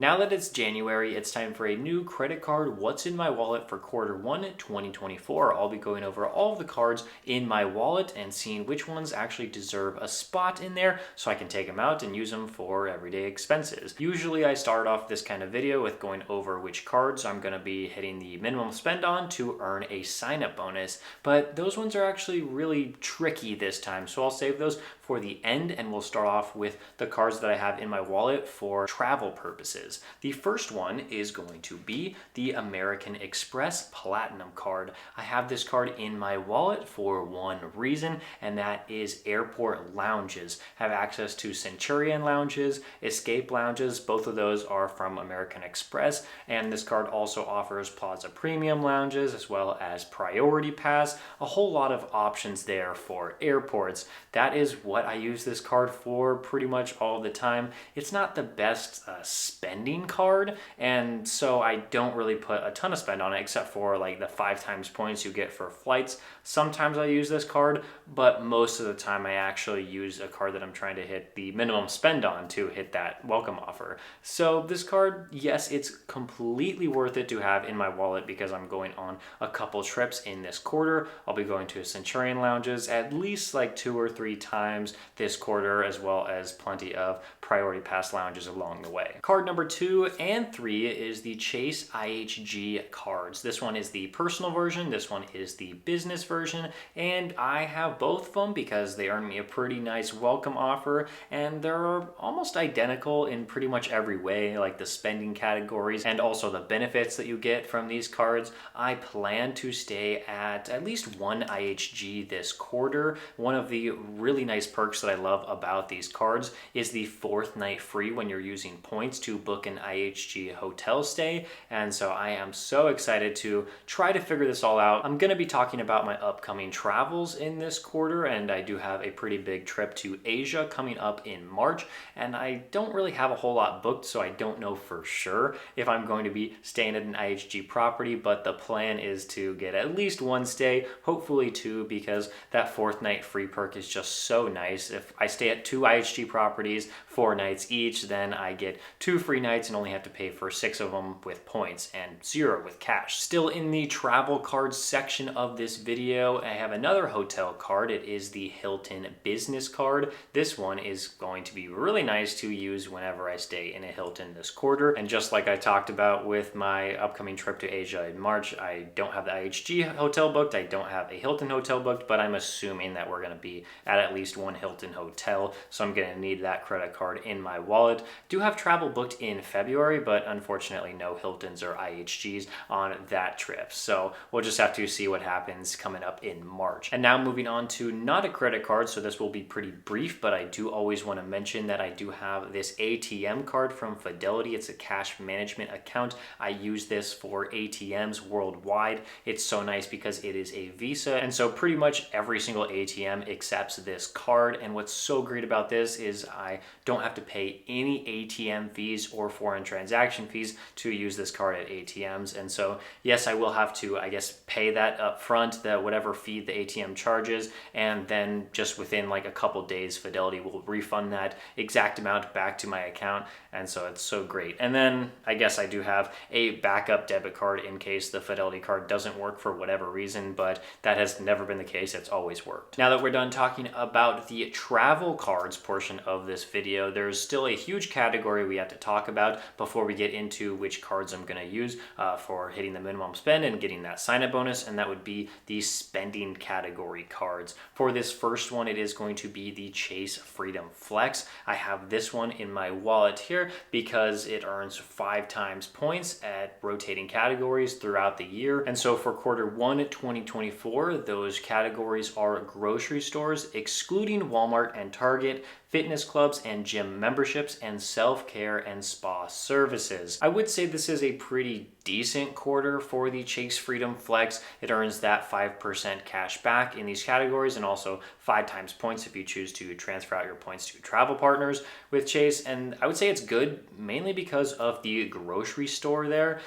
Now that it's January, it's time for a new credit card What's in My Wallet for Q1 2024. I'll be going over all of the cards in my wallet and seeing which ones actually deserve a spot in there so I can take them out and use them for everyday expenses. Usually I start off this kind of video with going over which cards I'm going to be hitting the minimum spend on to earn a sign-up bonus, but those ones are actually really tricky this time, so I'll save those for the end and we'll start off with the cards that I have in my wallet for travel purposes. The first one is going to be the American Express Platinum card. I have this card in my wallet for one reason, and that is airport lounges. I have access to Centurion lounges, Escape lounges. Both of those are from American Express, and this card also offers Plaza Premium lounges as well as Priority Pass. A whole lot of options there for airports. That is what I use this card for pretty much all the time. It's not the best spending card, and so I don't really put a ton of spend on it except for like the 5 times points you get for flights. Sometimes I use this card, but most of the time I actually use a card that I'm trying to hit the minimum spend on to hit that welcome offer. So this card, yes, it's completely worth it to have in my wallet because I'm going on a couple trips in this quarter. I'll be going to Centurion lounges at least like 2 or 3 times this quarter, as well as plenty of Priority Pass lounges along the way. Card number 2 and 3 is the Chase IHG cards. This one is the personal version, this one is the business version, and I have both of them because they earn me a pretty nice welcome offer, and they're almost identical in pretty much every way, like the spending categories and also the benefits that you get from these cards. I plan to stay at least one IHG this quarter. One of the really nice perks that I love about these cards is the 4th night free when you're using points to book an IHG hotel stay, and so I am so excited to try to figure this all out. I'm going to be talking about my upcoming travels in this quarter, and I do have a pretty big trip to Asia coming up in March, and I don't really have a whole lot booked, so I don't know for sure if I'm going to be staying at an IHG property, but the plan is to get at least one stay, hopefully 2, because that 4th night free perk is just so nice. If I stay at 2 IHG properties, 4 nights each, then I get 2 free nights and only have to pay for 6 of them with points and 0 with cash. Still in the travel cards section of this video, I have another hotel card. It is the Hilton business card. This one is going to be really nice to use whenever I stay in a Hilton this quarter. And just like I talked about with my upcoming trip to Asia in March, I don't have the IHG hotel booked. I don't have a Hilton hotel booked, but I'm assuming that we're going to be at least one Hilton hotel, so I'm going to need that credit card in my wallet. Do have travel booked in February, but unfortunately no Hiltons or IHGs on that trip, so we'll just have to see what happens coming up in March. And now moving on to not a credit card, so this will be pretty brief, but I do always want to mention that I do have this ATM card from Fidelity. It's a cash management account. I use this for ATMs worldwide. It's so nice because it is a Visa, and so pretty much every single ATM accepts this card. And what's so great about this is I don't have to pay any ATM fees or foreign transaction fees to use this card at ATMs. And so yes, I will have to, I guess, pay that up front, the whatever fee the ATM charges, and then just within like a couple days Fidelity will refund that exact amount back to my account. And so it's so great. And then I guess I do have a backup debit card in case the Fidelity card doesn't work for whatever reason, but that has never been the case. It's always worked. Now that we're done talking about the travel cards portion of this video, there's still a huge category we have to talk about before we get into which cards I'm going to use for hitting the minimum spend and getting that sign-up bonus, and that would be the spending category cards. For this first one, it is going to be the Chase Freedom Flex. I have this one in my wallet here because it earns 5 times points at rotating categories throughout the year. And so for Q1 2024, those categories are grocery stores, excluding Walmart and Target, fitness clubs and gym memberships, and self-care and spa services. I would say this is a pretty decent quarter for the Chase Freedom Flex. It earns that 5% cash back in these categories and also 5 times points if you choose to transfer out your points to travel partners with Chase. And I would say it's good mainly because of the grocery store there.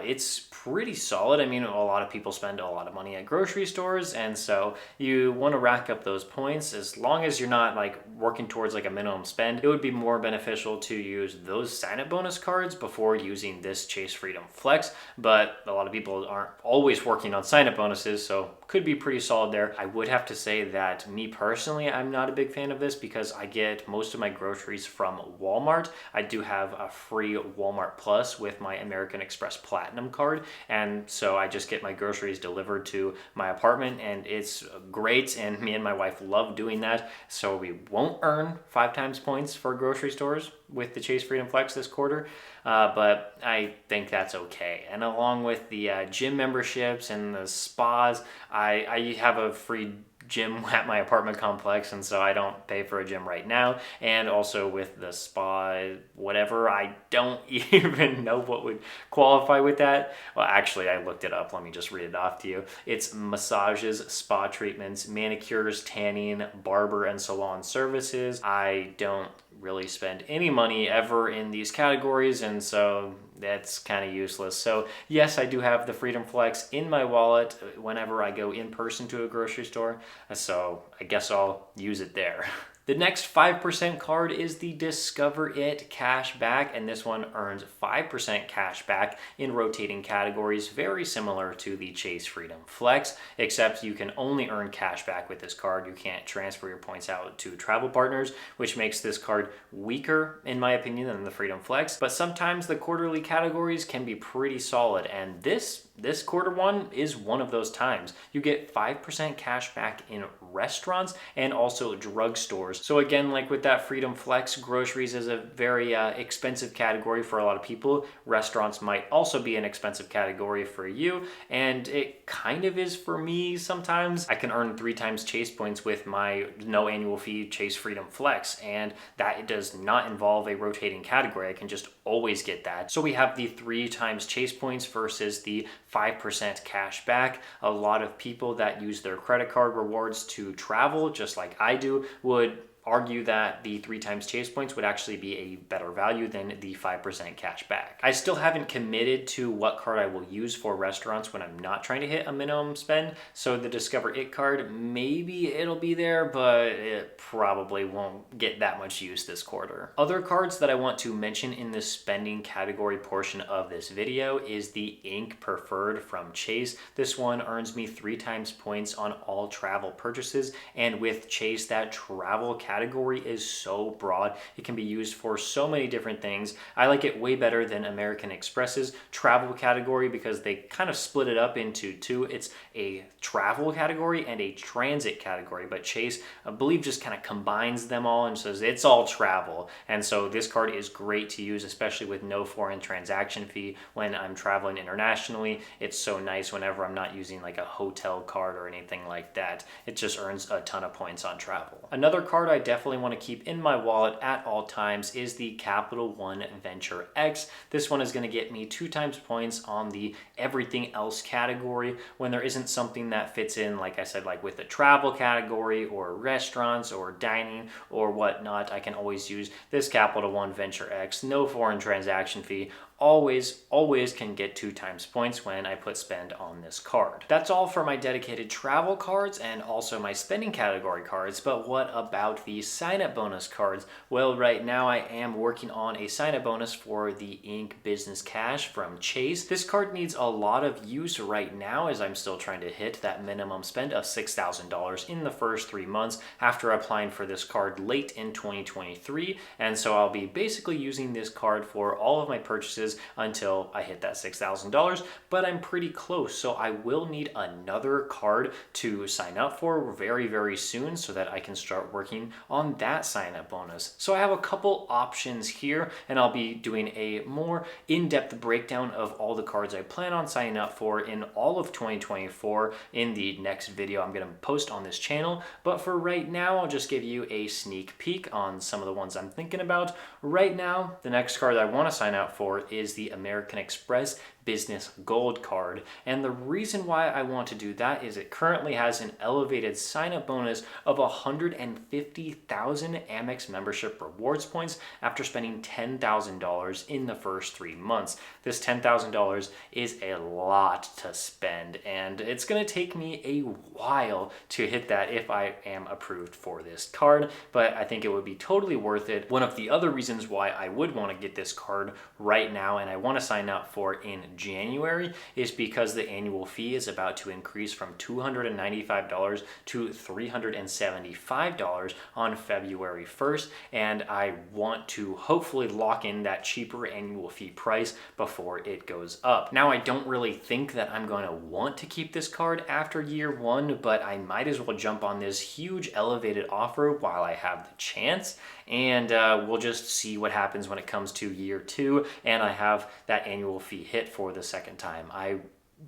It's pretty solid. I mean, a lot of people spend a lot of money at grocery stores, and so you want to rack up those points as long as you're not like working towards towards like a minimum spend, it would be more beneficial to use those sign-up bonus cards before using this Chase Freedom Flex. But a lot of people aren't always working on sign-up bonuses, so could be pretty solid there. I would have to say that me personally, I'm not a big fan of this because I get most of my groceries from Walmart. I do have a free Walmart Plus with my American Express Platinum card, and so I just get my groceries delivered to my apartment, and it's great, and me and my wife love doing that. So we won't earn 5 times points for grocery stores with the Chase Freedom Flex this quarter, but I think that's okay. And along with the gym memberships and the spas, I have a free gym at my apartment complex, and so I don't pay for a gym right now. And also with the spa, whatever, I don't even know what would qualify with that. Well, actually, I looked it up. Let me just read it off to you. It's massages, spa treatments, manicures, tanning, barber and salon services. I don't really spend any money ever in these categories, and so that's kind of useless. So yes, I do have the Freedom Flex in my wallet whenever I go in person to a grocery store, so I guess I'll use it there. The next 5% card is the Discover It Cashback, and this one earns 5% cash back in rotating categories, very similar to the Chase Freedom Flex, except you can only earn cash back with this card. You can't transfer your points out to travel partners, which makes this card weaker, in my opinion, than the Freedom Flex. But sometimes the quarterly categories can be pretty solid, and this quarter one is one of those times. You get 5% cash back in restaurants and also drugstores. So again, like with that Freedom Flex, groceries is a very expensive category for a lot of people. Restaurants might also be an expensive category for you, and it kind of is for me sometimes. I can earn 3 times Chase points with my no annual fee Chase Freedom Flex, and that does not involve a rotating category. I can just always get that. So we have the 3 times Chase points versus the 5% cash back. A lot of people that use their credit card rewards to travel, just like I do, would argue that the 3 times Chase points would actually be a better value than the 5% cash back. I still haven't committed to what card I will use for restaurants when I'm not trying to hit a minimum spend. So the Discover It card, maybe it'll be there, but it probably won't get that much use this quarter. Other cards that I want to mention in the spending category portion of this video is the Ink Preferred from Chase. This one earns me 3 times points on all travel purchases, and with Chase, that travel category is so broad. It can be used for so many different things. I like it way better than American Express's travel category because they kind of split it up into 2. It's a travel category and a transit category, but Chase, I believe, just kind of combines them all and says it's all travel. And so this card is great to use, especially with no foreign transaction fee when I'm traveling internationally. It's so nice whenever I'm not using like a hotel card or anything like that. It just earns a ton of points on travel. Another card I definitely want to keep in my wallet at all times is the Capital One Venture X. This one is going to get me 2 times points on the everything else category when there isn't something that fits in, like I said, like with the travel category or restaurants or dining or whatnot. I can always use this Capital One Venture X, no foreign transaction fee. Always can get 2 times points when I put spend on this card. That's all for my dedicated travel cards and also my spending category cards, but what about the sign-up bonus cards? Well, right now I am working on a sign-up bonus for the Ink Business Cash from Chase. This card needs a lot of use right now as I'm still trying to hit that minimum spend of $6,000 in the first 3 months after applying for this card late in 2023, and so I'll be basically using this card for all of my purchases until I hit that $6,000, but I'm pretty close, so I will need another card to sign up for very, very soon so that I can start working on that sign-up bonus. So I have a couple options here, and I'll be doing a more in-depth breakdown of all the cards I plan on signing up for in all of 2024 in the next video I'm going to post on this channel, but for right now, I'll just give you a sneak peek on some of the ones I'm thinking about. Right now, the next card I want to sign up for is the American Express Business Gold card. And the reason why I want to do that is it currently has an elevated sign-up bonus of 150,000 Amex membership rewards points after spending $10,000 in the first 3 months. This $10,000 is a lot to spend, and it's going to take me a while to hit that if I am approved for this card, but I think it would be totally worth it. One of the other reasons why I would want to get this card right now and I want to sign up for in January is because the annual fee is about to increase from $295 to $375 on February 1st, and I want to hopefully lock in that cheaper annual fee price before it goes up. Now, I don't really think that I'm going to want to keep this card after year 1, but I might as well jump on this huge elevated offer while I have the chance, and we'll just see what happens when it comes to year 2 and I have that annual fee hit for the second time. I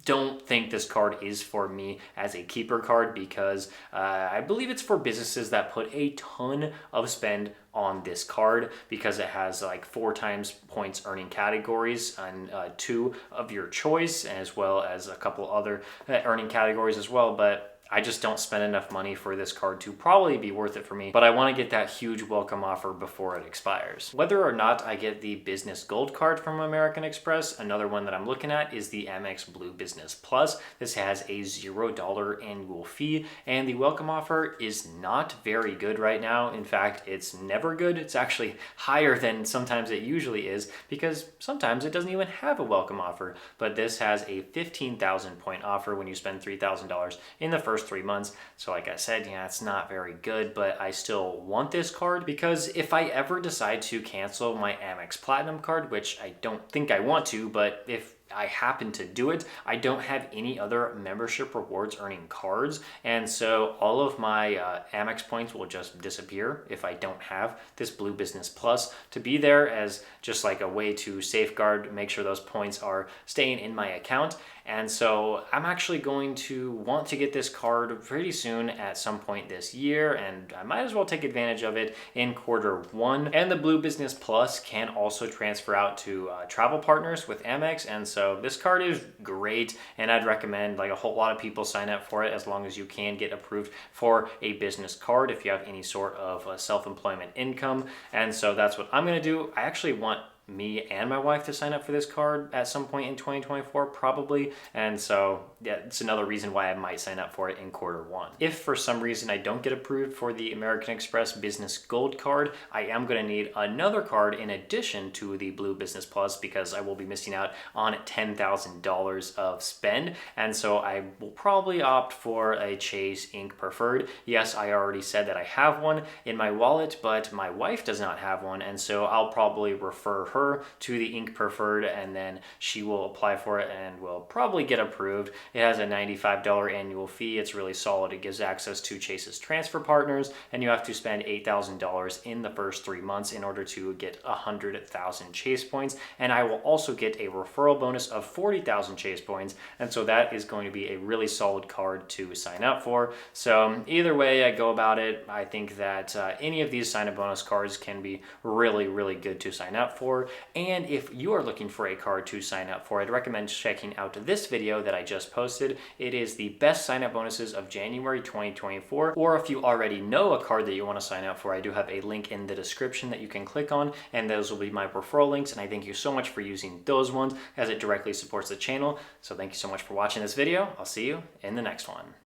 don't think this card is for me as a keeper card because I believe it's for businesses that put a ton of spend on this card because it has like 4 times points earning categories and 2 of your choice, as well as a couple other earning categories as well. But I just don't spend enough money for this card to probably be worth it for me, but I want to get that huge welcome offer before it expires. Whether or not I get the Business Gold card from American Express, another one that I'm looking at is the Amex Blue Business Plus. This has a $0 annual fee, and the welcome offer is not very good right now. In fact, it's never good. It's actually higher than sometimes it usually is because sometimes it doesn't even have a welcome offer, but this has a 15,000 point offer when you spend $3,000 in the first 3 months. So like I said, yeah, it's not very good, but I still want this card because if I ever decide to cancel my Amex Platinum card, which I don't think I want to, but if I happen to do it, I don't have any other membership rewards earning cards, and so all of my Amex points will just disappear if I don't have this Blue Business Plus to be there as just like a way to safeguard, make sure those points are staying in my account. And so I'm actually going to want to get this card pretty soon at some point this year, and I might as well take advantage of it in Q1. And the Blue Business Plus can also transfer out to travel partners with Amex, and so this card is great, and I'd recommend like a whole lot of people sign up for it as long as you can get approved for a business card if you have any sort of self-employment income. And so that's what I'm going to do. I actually want me and my wife to sign up for this card at some point in 2024 probably, and so yeah, it's another reason why I might sign up for it in Q1. If for some reason I don't get approved for the American Express Business Gold card, I am going to need another card in addition to the Blue Business Plus because I will be missing out on $10,000 of spend, and so I will probably opt for a Chase Ink Preferred. Yes, I already said that I have one in my wallet, but my wife does not have one, and so I'll probably refer her to the Ink Preferred, and then she will apply for it and will probably get approved. It has a $95 annual fee. It's really solid. It gives access to Chase's transfer partners, and you have to spend $8,000 in the first 3 months in order to get 100,000 Chase points. And I will also get a referral bonus of 40,000 Chase points, and so that is going to be a really solid card to sign up for. So either way I go about it, I think that any of these sign-up bonus cards can be really, really good to sign up for. And if you are looking for a card to sign up for, I'd recommend checking out this video that I just posted. It is the best sign-up bonuses of January 2024. Or if you already know a card that you want to sign up for, I do have a link in the description that you can click on, and those will be my referral links. And I thank you so much for using those ones as it directly supports the channel. So thank you so much for watching this video. I'll see you in the next one.